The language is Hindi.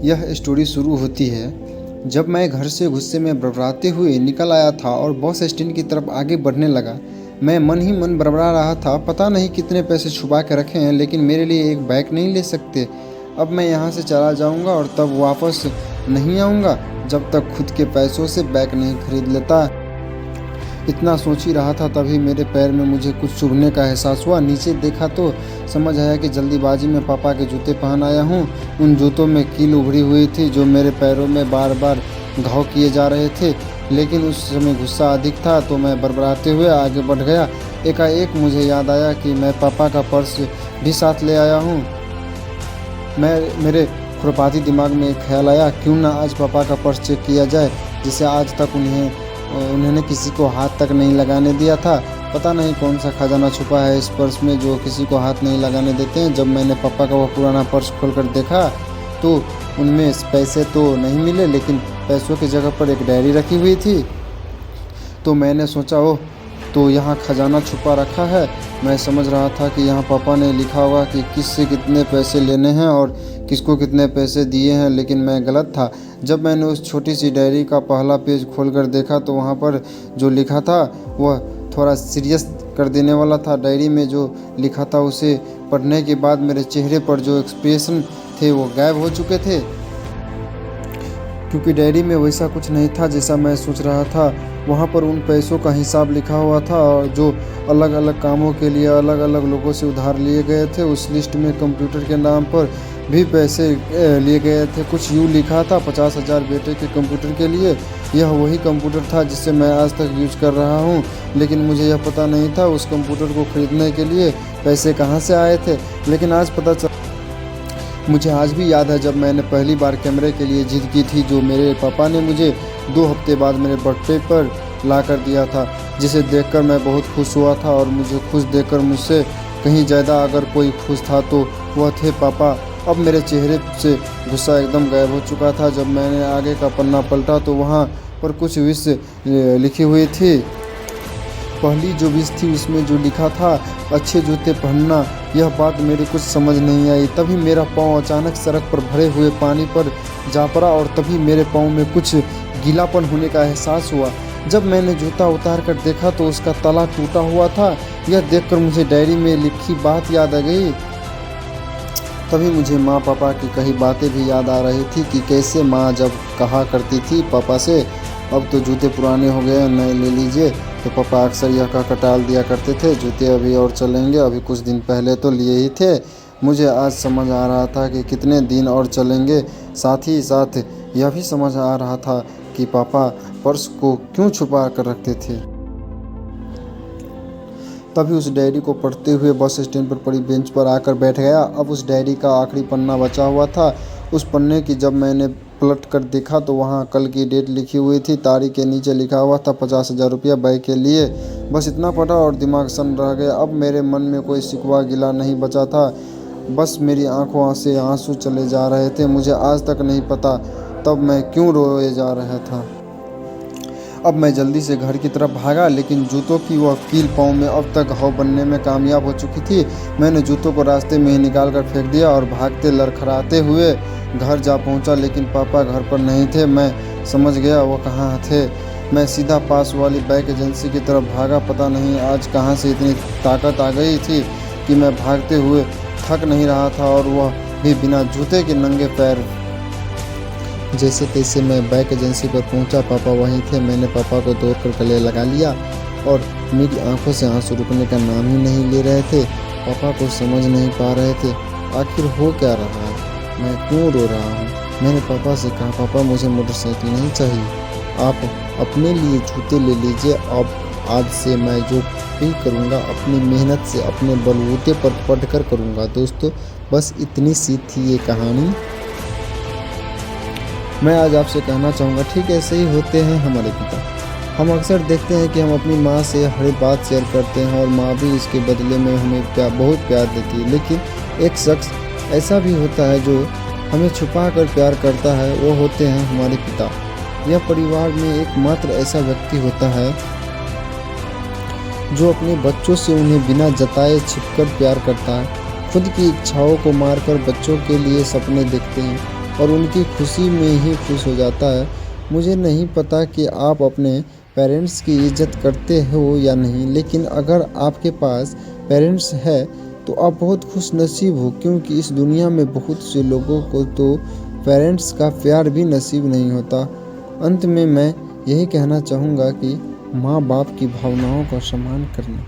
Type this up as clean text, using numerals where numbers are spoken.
यह स्टोरी शुरू होती है जब मैं घर से गुस्से में बड़बड़ाते हुए निकल आया था और बस स्टैंड की तरफ आगे बढ़ने लगा। मैं मन ही मन बड़बड़ा रहा था, पता नहीं कितने पैसे छुपा के रखे हैं लेकिन मेरे लिए एक बाइक नहीं ले सकते। अब मैं यहाँ से चला जाऊँगा और तब वापस नहीं आऊँगा जब तक खुद के पैसों से बाइक नहीं खरीद लेता। इतना सोच ही रहा था तभी मेरे पैर में मुझे कुछ चुभने का एहसास हुआ। नीचे देखा तो समझ आया कि जल्दीबाजी में पापा के जूते पहन आया हूँ। उन जूतों में कील उभरी हुई थी जो मेरे पैरों में बार बार घाव किए जा रहे थे, लेकिन उस समय गुस्सा अधिक था तो मैं बड़बड़ाते हुए आगे बढ़ गया। एकाएक मुझे याद आया कि मैं पापा का पर्स भी साथ ले आया हूँ। मेरे खुरपाती दिमाग में एक ख्याल आया, क्यों ना आज पापा का पर्स चेक किया जाए जिसे आज तक उन्होंने किसी को हाथ तक नहीं लगाने दिया था। पता नहीं कौन सा खजाना छुपा है इस पर्स में जो किसी को हाथ नहीं लगाने देते हैं। जब मैंने पापा का वह पुराना पर्स खोलकर देखा तो उनमें पैसे तो नहीं मिले, लेकिन पैसों की जगह पर एक डायरी रखी हुई थी। तो मैंने सोचा, ओह, तो यहाँ खजाना छुपा रखा है। मैं समझ रहा था कि यहाँ पापा ने लिखा होगा कि किससे कितने पैसे लेने हैं और किसको कितने पैसे दिए हैं, लेकिन मैं गलत था। जब मैंने उस छोटी सी डायरी का पहला पेज खोलकर देखा तो वहाँ पर जो लिखा था वह थोड़ा सीरियस कर देने वाला था। डायरी में जो लिखा था उसे पढ़ने के बाद मेरे चेहरे पर जो एक्सप्रेशन थे वो गायब हो चुके थे, क्योंकि डायरी में वैसा कुछ नहीं था जैसा मैं सोच रहा था। वहाँ पर उन पैसों का हिसाब लिखा हुआ था और जो अलग अलग कामों के लिए अलग अलग लोगों से उधार लिए गए थे। उस लिस्ट में कंप्यूटर के नाम पर भी पैसे लिए गए थे। कुछ यूँ लिखा था, 50,000 बेटे के कंप्यूटर के लिए। यह वही कंप्यूटर था जिसे मैं आज तक यूज कर रहा हूँ, लेकिन मुझे यह पता नहीं था उस कंप्यूटर को खरीदने के लिए पैसे कहाँ से आए थे। लेकिन आज पता चला। मुझे आज भी याद है जब मैंने पहली बार कैमरे के लिए जिद की थी, जो मेरे पापा ने मुझे 2 हफ्ते बाद मेरे बर्थडे पर ला कर दिया था, जिसे देखकर मैं बहुत खुश हुआ था। और मुझे खुश देखकर मुझसे कहीं ज़्यादा अगर कोई खुश था तो वह थे पापा। अब मेरे चेहरे से गुस्सा एकदम गायब हो चुका था। जब मैंने आगे का पन्ना पलटा तो वहाँ पर कुछ विश लिखी हुई थी। पहली जो विश थी उसमें जो लिखा था, अच्छे जूते पहनना। यह बात मेरे कुछ समझ नहीं आई। तभी मेरा पाँव अचानक सड़क पर भरे हुए पानी पर जा पड़ा और तभी मेरे पाँव में कुछ गीलापन होने का एहसास हुआ। जब मैंने जूता उतार कर देखा तो उसका तला टूटा हुआ था। यह देखकर मुझे डायरी में लिखी बात याद आ गई। तभी मुझे माँ पापा की कही बातें भी याद आ रही थी कि कैसे माँ जब कहा करती थी पापा से, अब तो जूते पुराने हो गए, नए ले लीजिए, तो पापा अक्सर यह कहकर टाल दिया करते थे, जूते अभी और चलेंगे, अभी कुछ दिन पहले तो लिए ही थे। मुझे आज समझ आ रहा था कि कितने दिन और चलेंगे। साथ ही साथ यह भी समझ आ रहा था कि पापा पर्स को क्यों छुपा कर रखते थे। तभी उस डायरी को पढ़ते हुए बस स्टैंड पर पड़ी बेंच पर आकर बैठ गया। अब उस डायरी का आखिरी पन्ना बचा हुआ था। उस पन्ने की जब मैंने पलट कर देखा तो वहाँ कल की डेट लिखी हुई थी। तारीख के नीचे लिखा हुआ था 50,000 रुपया बाइक के लिए। बस इतना पढ़ा और दिमाग सन रह गया। अब मेरे मन में कोई शिकवा गिला नहीं बचा था, बस मेरी आंखों से आंसू चले जा रहे थे। मुझे आज तक नहीं पता तब मैं क्यों रोए जा रहा था। अब मैं जल्दी से घर की तरफ भागा, लेकिन जूतों की वह कील पाँव में अब तक घाव बनने में कामयाब हो चुकी थी। मैंने जूतों को रास्ते में ही निकाल कर फेंक दिया और भागते लड़खड़ाते हुए घर जा पहुंचा, लेकिन पापा घर पर नहीं थे। मैं समझ गया वो कहाँ थे। मैं सीधा पास वाली बाइक एजेंसी की तरफ भागा। पता नहीं आज कहाँ से इतनी ताकत आ गई थी कि मैं भागते हुए थक नहीं रहा था, और वह भी बिना जूते के नंगे पैर। जैसे तैसे मैं बाइक एजेंसी पर पहुंचा। पापा वहीं थे। मैंने पापा को दौड़कर गले लगा लिया और मेरी आंखों से आंसू रुकने का नाम ही नहीं ले रहे थे। पापा को समझ नहीं पा रहे थे आखिर हो क्या रहा है, मैं क्यों रो रहा हूँ। मैंने पापा से कहा, पापा मुझे मोटरसाइकिल नहीं चाहिए, आप अपने लिए जूते ले लीजिए। अब आज से मैं जो भी करूँगा अपनी मेहनत से अपने बलबूते पर पढ़कर करूँगा। दोस्तों, बस इतनी सी थी ये कहानी। मैं आज आपसे कहना चाहूँगा, ठीक ऐसे ही होते हैं हमारे पिता। हम अक्सर देखते हैं कि हम अपनी माँ से हर बात शेयर करते हैं और माँ भी इसके बदले में हमें बहुत प्यार देती है, लेकिन एक शख्स ऐसा भी होता है जो हमें छुपा कर प्यार करता है, वो होते हैं हमारे पिता। यह परिवार में एकमात्र ऐसा व्यक्ति होता है जो अपने बच्चों से उन्हें बिना जताए छिपकर प्यार करता है। खुद की इच्छाओं को मारकर बच्चों के लिए सपने देखते हैं और उनकी खुशी में ही खुश हो जाता है। मुझे नहीं पता कि आप अपने पेरेंट्स की इज़्ज़त करते हो या नहीं, लेकिन अगर आपके पास पेरेंट्स है तो आप बहुत खुश नसीब हो, क्योंकि इस दुनिया में बहुत से लोगों को तो पेरेंट्स का प्यार भी नसीब नहीं होता। अंत में मैं यही कहना चाहूँगा कि माँ बाप की भावनाओं का सम्मान करना।